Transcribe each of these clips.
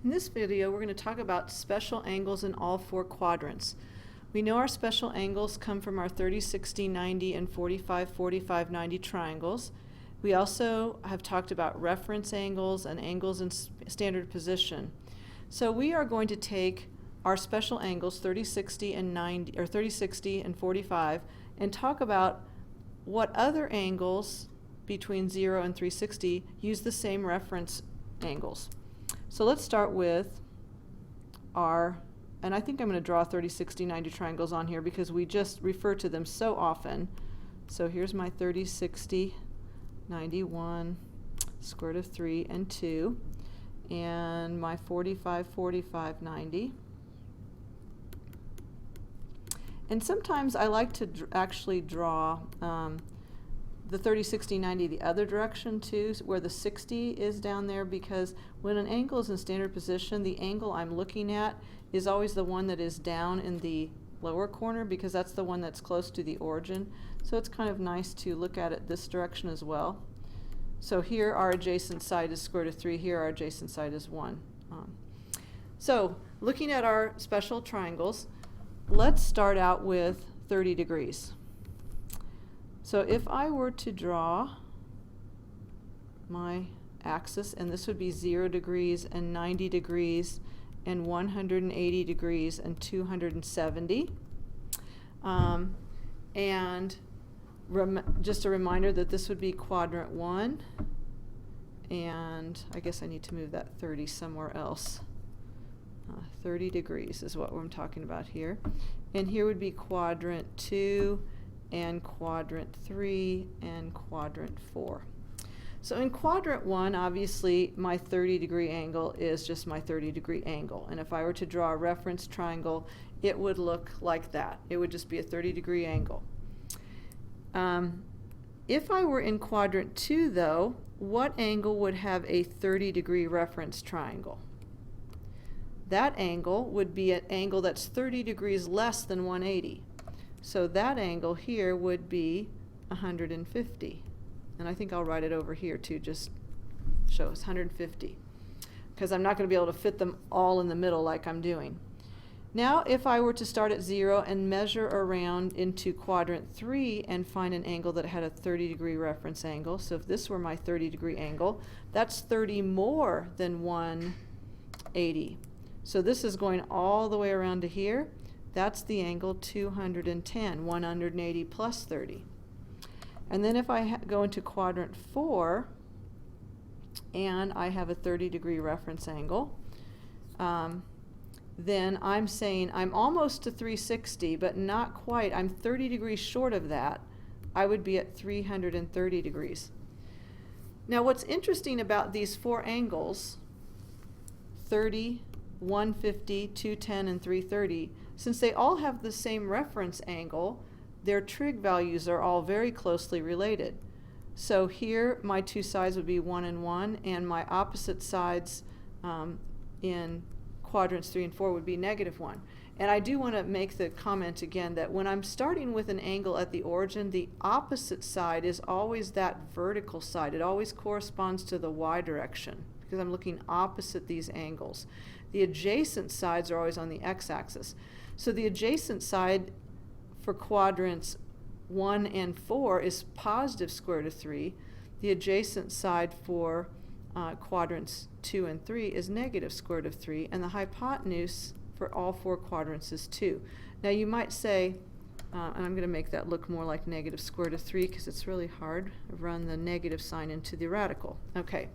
In this video, we're going to talk about special angles in all four quadrants. We know our special angles come from our 30, 60, 90, and 45, 45, 90 triangles. We also have talked about reference angles and angles in standard position. So we are going to take our special angles 30, 60, and 90, or 30, 60, and 45, and talk about what other angles between 0 and 360 use the same reference angles. So let's start with our, and I think I'm going to draw 30, 60, 90 triangles on here because we just refer to them so often. So here's my 30, 60, 91, square root of 3 and 2, and my 45, 45, 90. And sometimes I like to actually draw the 30, 60, 90 the other direction too, where the 60 is down there, because when an angle is in standard position, the angle I'm looking at is always the one that is down in the lower corner because that's the one that's close to the origin. So it's kind of nice to look at it this direction as well. So here our adjacent side is square root of 3, here our adjacent side is 1. So looking at our special triangles, let's start out with 30 degrees. So if I were to draw my axis, and this would be 0 degrees and 90 degrees and 180 degrees and 270. And just a reminder that this would be quadrant 1. And I guess I need to move that 30 somewhere else. 30 degrees is what I'm talking about here. And here would be quadrant 2 and quadrant 3 and quadrant 4. So in quadrant 1, obviously my 30-degree angle is just my 30-degree angle. And if I were to draw a reference triangle, it would look like that. It would just be a 30-degree angle. If I were in quadrant 2, though, what angle would have a 30-degree reference triangle? That angle would be an angle that's 30 degrees less than 180. So that angle here would be 150. And I think I'll write it over here too, just show us 150. Because I'm not going to be able to fit them all in the middle like I'm doing. Now if I were to start at 0 and measure around into quadrant 3 and find an angle that had a 30-degree reference angle, so if this were my 30-degree angle, that's 30 more than 180. So this is going all the way around to here. That's the angle 210, 180 plus 30. And then if I go into quadrant 4 and I have a 30-degree reference angle, then I'm saying I'm almost to 360, but not quite. I'm 30 degrees short of that. I would be at 330 degrees. Now what's interesting about these four angles, 30, 150, 210, and 330, since they all have the same reference angle, their trig values are all very closely related. So here my two sides would be 1 and 1, and my opposite sides in quadrants 3 and 4 would be -1. And I do want to make the comment again that when I'm starting with an angle at the origin, the opposite side is always that vertical side. It always corresponds to the y direction because I'm looking opposite these angles. The adjacent sides are always on the x-axis. So the adjacent side for quadrants 1 and 4 is positive square root of 3. The adjacent side for quadrants 2 and 3 is negative square root of 3. And the hypotenuse for all four quadrants is 2. Now you might say, and I'm going to make that look more like negative square root of 3 because it's really hard to run the negative sign into the radical. Okay.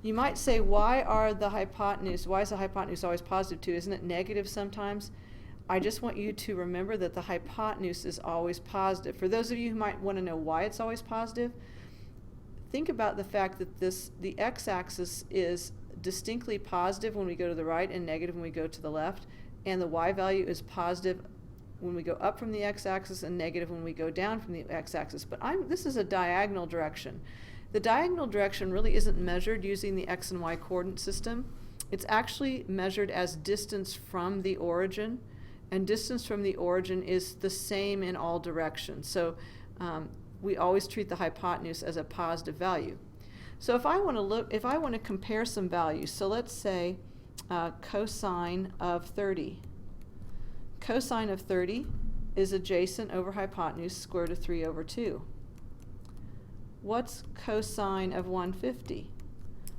You might say, why is the hypotenuse always positive 2? Isn't it negative sometimes? I just want you to remember that the hypotenuse is always positive. For those of you who might want to know why it's always positive, think about the fact that the x-axis is distinctly positive when we go to the right and negative when we go to the left, and the y value is positive when we go up from the x-axis and negative when we go down from the x-axis. But this is a diagonal direction. The diagonal direction really isn't measured using the x and y coordinate system. It's actually measured as distance from the origin, and distance from the origin is the same in all directions. So we always treat the hypotenuse as a positive value. So if I want to compare some values, so let's say cosine of 30. Cosine of 30 is adjacent over hypotenuse, square root of 3 over 2. What's cosine of 150?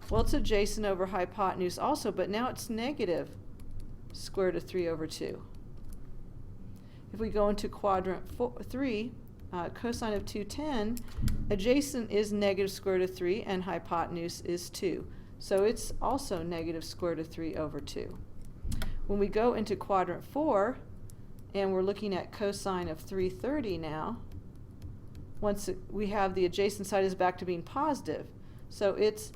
Well, it's adjacent over hypotenuse also, but now it's negative square root of 3 over 2. If we go into quadrant 3, cosine of 210, adjacent is negative square root of 3 and hypotenuse is 2. So it's also negative square root of 3 over 2. When we go into quadrant 4, and we're looking at cosine of 330 now, once we have the adjacent side is back to being positive. So it's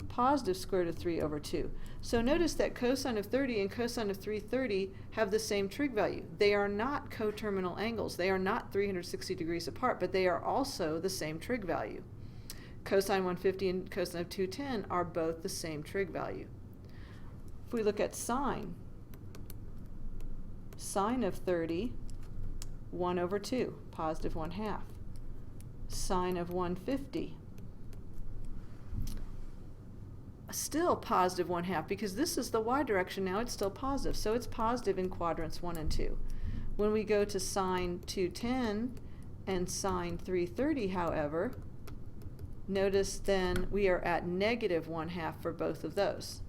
positive square root of 3 over 2. So notice that cosine of 30 and cosine of 330 have the same trig value. They are not coterminal angles. They are not 360 degrees apart, but they are also the same trig value. Cosine 150 and cosine of 210 are both the same trig value. If we look at sine, sine of 30, 1 over 2, positive 1/2. Sine of 150, still positive 1/2, because this is the y direction now, it's still positive. So it's positive in quadrants 1 and 2. When we go to sine 210 and sine 330, however, notice then we are at negative 1/2 for both of those.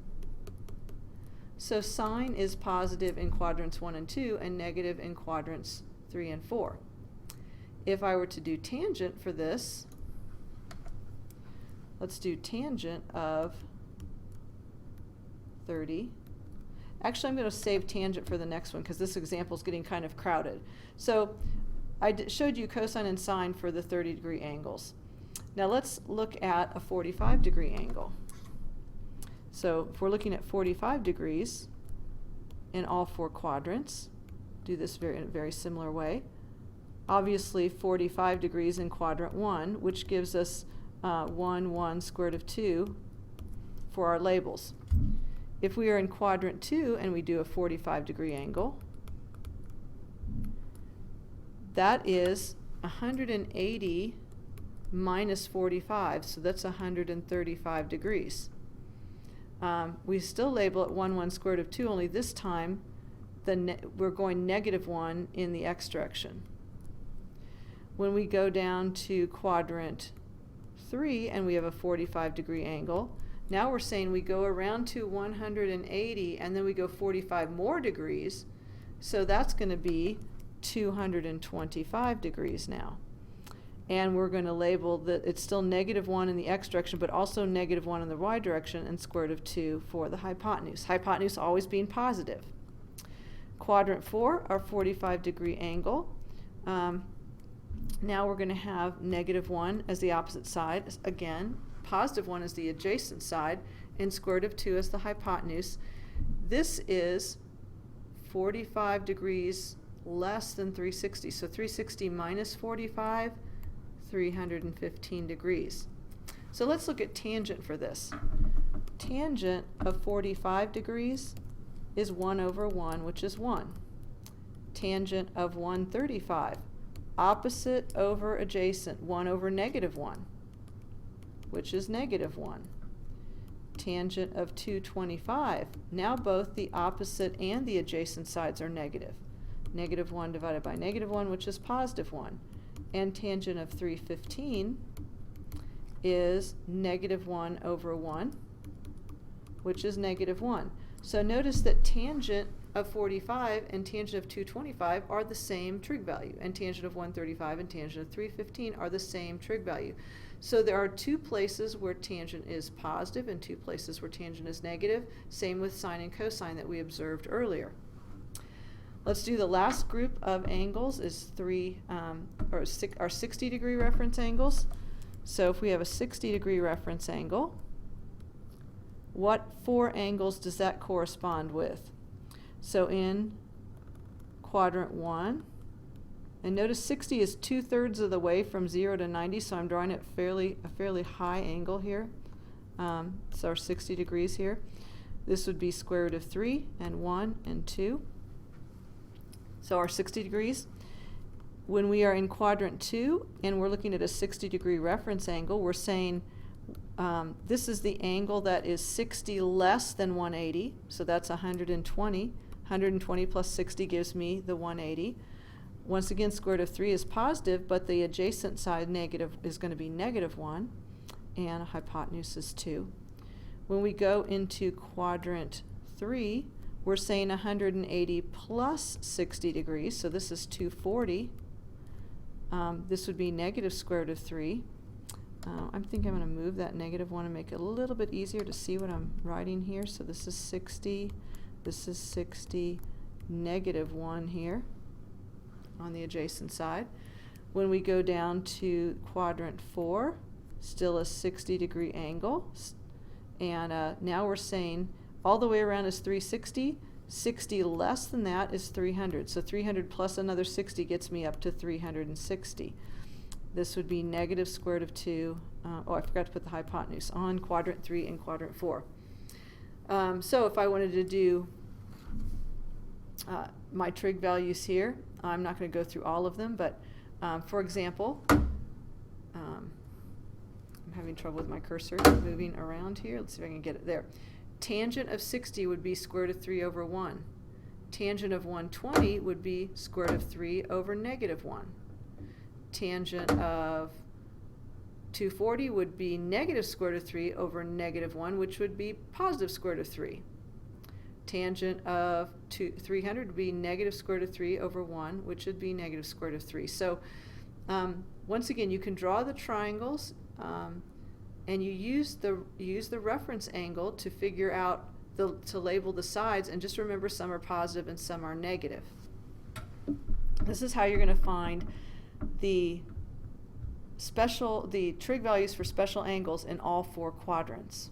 So sine is positive in quadrants 1 and 2 and negative in quadrants 3 and 4. If I were to do tangent for this, let's do tangent of 30. Actually, I'm going to save tangent for the next one because this example is getting kind of crowded. So I showed you cosine and sine for the 30-degree angles. Now let's look at a 45-degree angle. So if we're looking at 45 degrees in all 4 quadrants, do this in a very similar way. Obviously 45 degrees in quadrant 1, which gives us 1, 1, square root of 2 for our labels. If we are in quadrant 2 and we do a 45-degree angle, that is 180 minus 45, so that's 135 degrees. We still label it 1, 1, square root of 2, only this time we're going negative 1 in the x direction. When we go down to quadrant 3 and we have a 45-degree angle, now we're saying we go around to 180 and then we go 45 more degrees, so that's going to be 225 degrees now. And we're going to label that it's still negative 1 in the x direction, but also negative 1 in the y direction, and square root of 2 for the hypotenuse. Hypotenuse always being positive. Quadrant 4, our 45-degree angle. Now we're going to have negative 1 as the opposite side. Again, positive 1 is the adjacent side, and square root of 2 is the hypotenuse. This is 45 degrees less than 360. So 360 minus 45, 315 degrees. So let's look at tangent for this. Tangent of 45 degrees is 1 over 1, which is 1. Tangent of 135, opposite over adjacent, 1 over negative 1, which is negative 1. Tangent of 225, now both the opposite and the adjacent sides are negative. Negative 1 divided by negative 1, which is positive 1. And tangent of 315 is negative 1 over 1, which is negative 1. So notice that tangent of 45 and tangent of 225 are the same trig value, and tangent of 135 and tangent of 315 are the same trig value. So there are 2 places where tangent is positive and 2 places where tangent is negative. Same with sine and cosine that we observed earlier. Let's do the last group of angles is our 60-degree reference angles. So if we have a 60-degree reference angle, what 4 angles does that correspond with? So in quadrant 1, and notice 60 is 2/3 of the way from 0 to 90, so I'm drawing it a fairly high angle here. So our 60 degrees here. This would be square root of 3 and 1 and 2. So our 60 degrees. When we are in quadrant 2 and we're looking at a 60-degree reference angle, we're saying This is the angle that is 60 less than 180, so that's 120. 120 plus 60 gives me the 180. Once again, square root of 3 is positive, but the adjacent side negative is going to be -1, and hypotenuse is 2. When we go into quadrant 3, we're saying 180 plus 60 degrees, so this is 240. This would be negative square root of 3. I think I'm going to move that -1 and make it a little bit easier to see what I'm writing here. So this is 60, this is 60, -1 here on the adjacent side. When we go down to quadrant 4, still a 60-degree angle. And now we're saying all the way around is 360. 60 less than that is 300. So 300 plus another 60 gets me up to 360. This would be negative square root of 2. Oh, I forgot to put the hypotenuse on quadrant 3 and quadrant 4. So if I wanted to do my trig values here, I'm not going to go through all of them, but for example, I'm having trouble with my cursor moving around here. Let's see if I can get it there. Tangent of 60 would be square root of 3 over 1. Tangent of 120 would be square root of 3 over -1. Tangent of 240 would be negative square root of 3 over -1, which would be positive square root of 3. Tangent of 300 would be negative square root of 3 over 1, which would be negative square root of 3. So once again, you can draw the triangles, and you use the reference angle to figure out to label the sides, and just remember some are positive and some are negative. This is how you're going to find the trig values for special angles in all 4 quadrants.